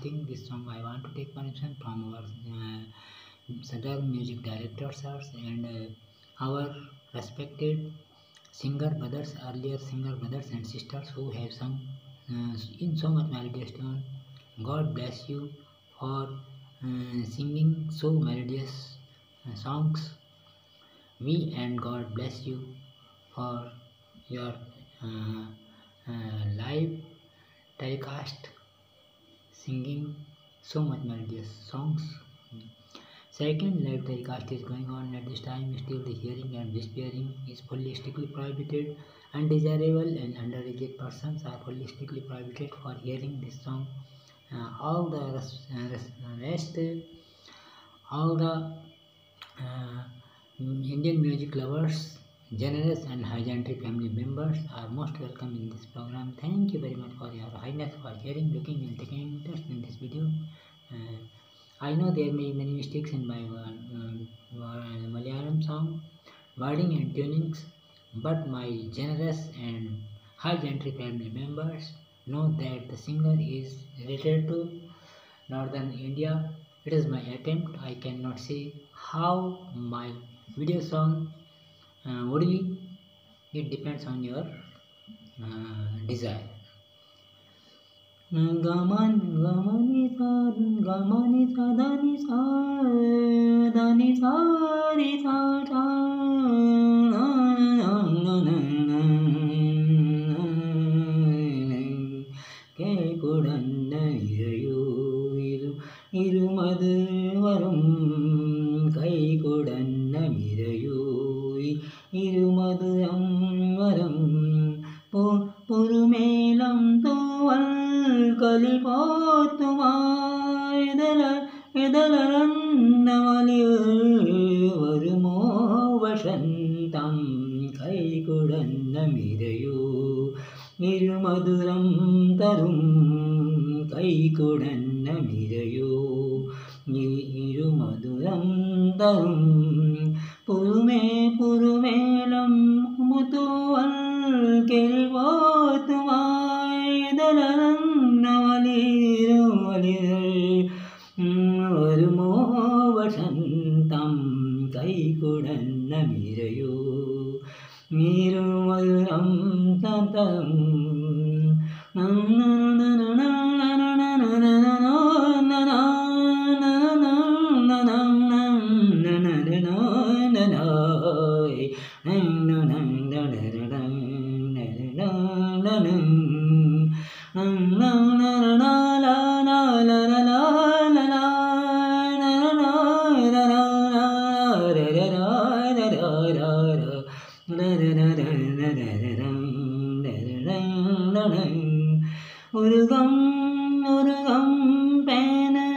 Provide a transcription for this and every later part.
casting this song, I want to take permission from our Sadar music directors and our respected singer brothers, earlier singer brothers and sisters who have sung in so much melodious tone. God bless you for singing so melodious songs. We and God bless you for your uh, live telecast singing so much melodious songs. Second, live telecast is going on at this time. Still, the hearing and whispering is fully strictly prohibited. Undesirable and underage persons are fully strictly prohibited for hearing this song. All the rest, all the Indian music lovers, generous and high gentry family members are most welcome in this program. Thank you very much for your highness for hearing, looking and taking interest in this video. I know there may be many mistakes in my Malayalam song, wording and tunings, but my generous and high gentry family members know that the singer is related to Northern India. It is my attempt. I cannot say how my video song would be. It depends on your desire. Gamani sa dani sa ri sa ta ke kudanna irayu irumadu varum kai kudanna mirayu irumaduram varam purumelam tuval kalipottumai edalarannavalli varumo vasantam kai kudanna mirayu irumaduram tarum kai kudanna mirayu irumaduram tarum purumelam mutuval kelipottumai edalarannavalli varumo vasantam kai kudanna mirayu irumaduram tarum urugam pene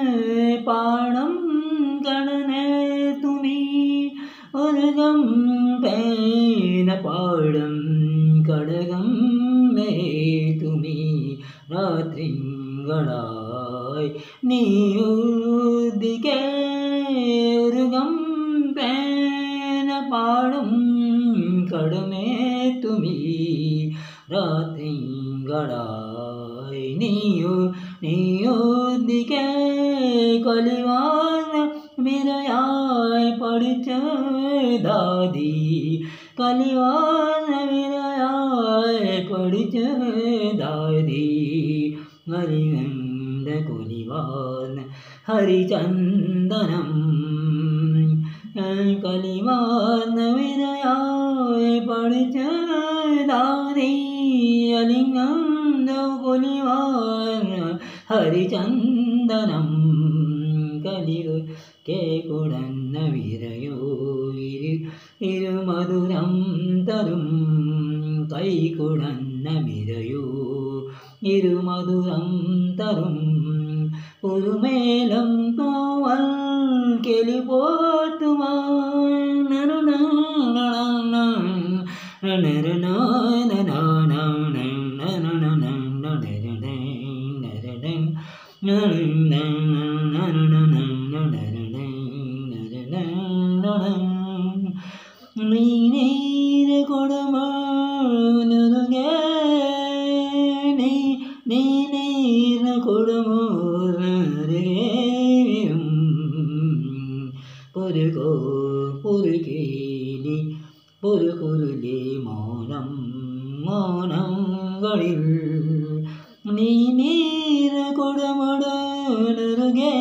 paadam kadane tumi urugam pene paadam kadagam me tumi ratringalai niyudike urugam pene paadam kadame tumi ratringalai niyudike kalivan virayai padicha dadi kalivan virayai padicha dadi harinanda kulivan harichandanam kalivan virayai padicha dadi alinganda kulivan harichandanam kalivu ke kudanna virayu irumaduram tarum kai kudanna mirayu irumaduram tarum purumelam tuval ನೀರು ಕೊಡುಮೋ പുരുക്കേലി പുരുകുരുലി മൗനം മൗനങ്ങളിൽ നീ നീര കൊടമടനരുകേ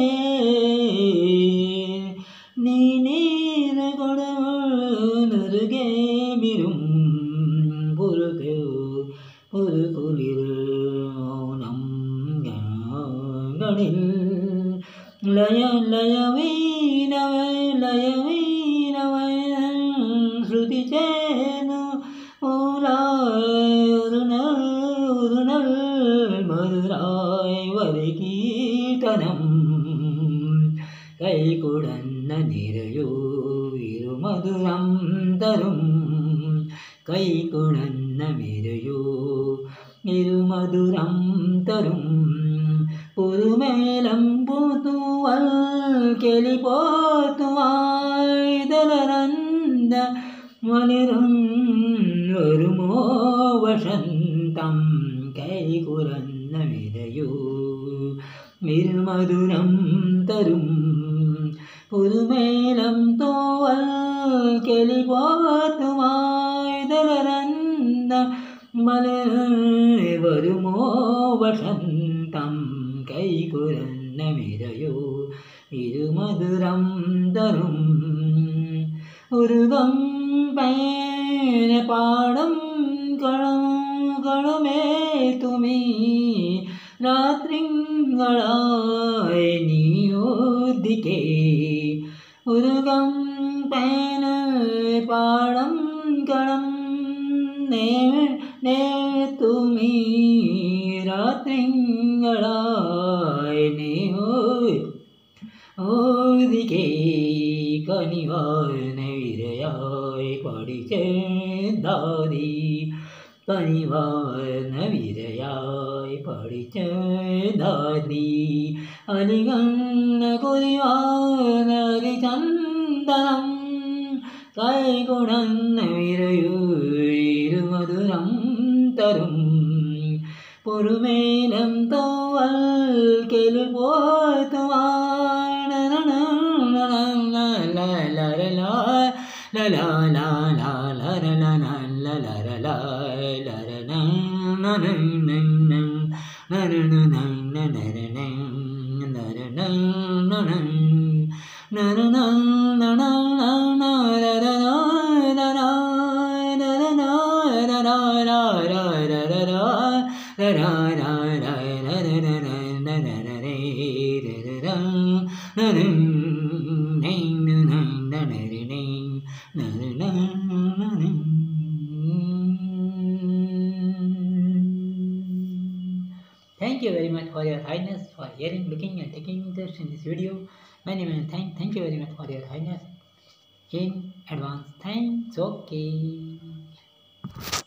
നീ നീര കൊടമടനരുകേ മിരും പുരുകു പുരുകുലിൽ മൗനം ങ്ങളിൽ ലയ ലയമീനവേ ലയമീനവേ ശ്രുതി ചേർന്നു ഉരുനൽ മധുരായി വരികീർത്തനം കൈകുടന്ന നിരയോ ഇരുമധുരം തരും കൈകുടന്ന നിരയോ ഇരുമധുരം തരും പുതുമേലം പൂത്തുവൽ കെളിപോത്തുവായ്തലരന്ത മലിരും വരുമോ വസന്തം കൈകുറന്ന വിരയോ ഇരുമധുരം തരും പുതുമേലം തോവൽ കെളിപോത്തുവായ്തലരന്ത മലിരും വരുമോ വസന്തം കൈകുറന്ന വിരയോ ഇരുമധുരം തരും ഉരുകം പേന പാടം കളുമേ തുമീ രാത്രിങ്ങളായി നീയോദിക്കേ ഉരുകം പേന പാടം കളം നേ തുമീ രാത്രിങ്ങളായി നീയോദിക്കേ കനിവാന വിരയായി പഠിച്ചേന്താതി കനിവാന വിരയായി പഠിച്ചേന്താതി അലികന്ന കുരിവാനരിചന്ദനം കൈകുണന്ന വിരയൂ ഇരുമധുരം തരും പൊറുമേലം തോവൽ Thank you very much for your highness for hearing, looking and taking interest in this video. Many thank you very much for your highness in advance. Thanks. Okay.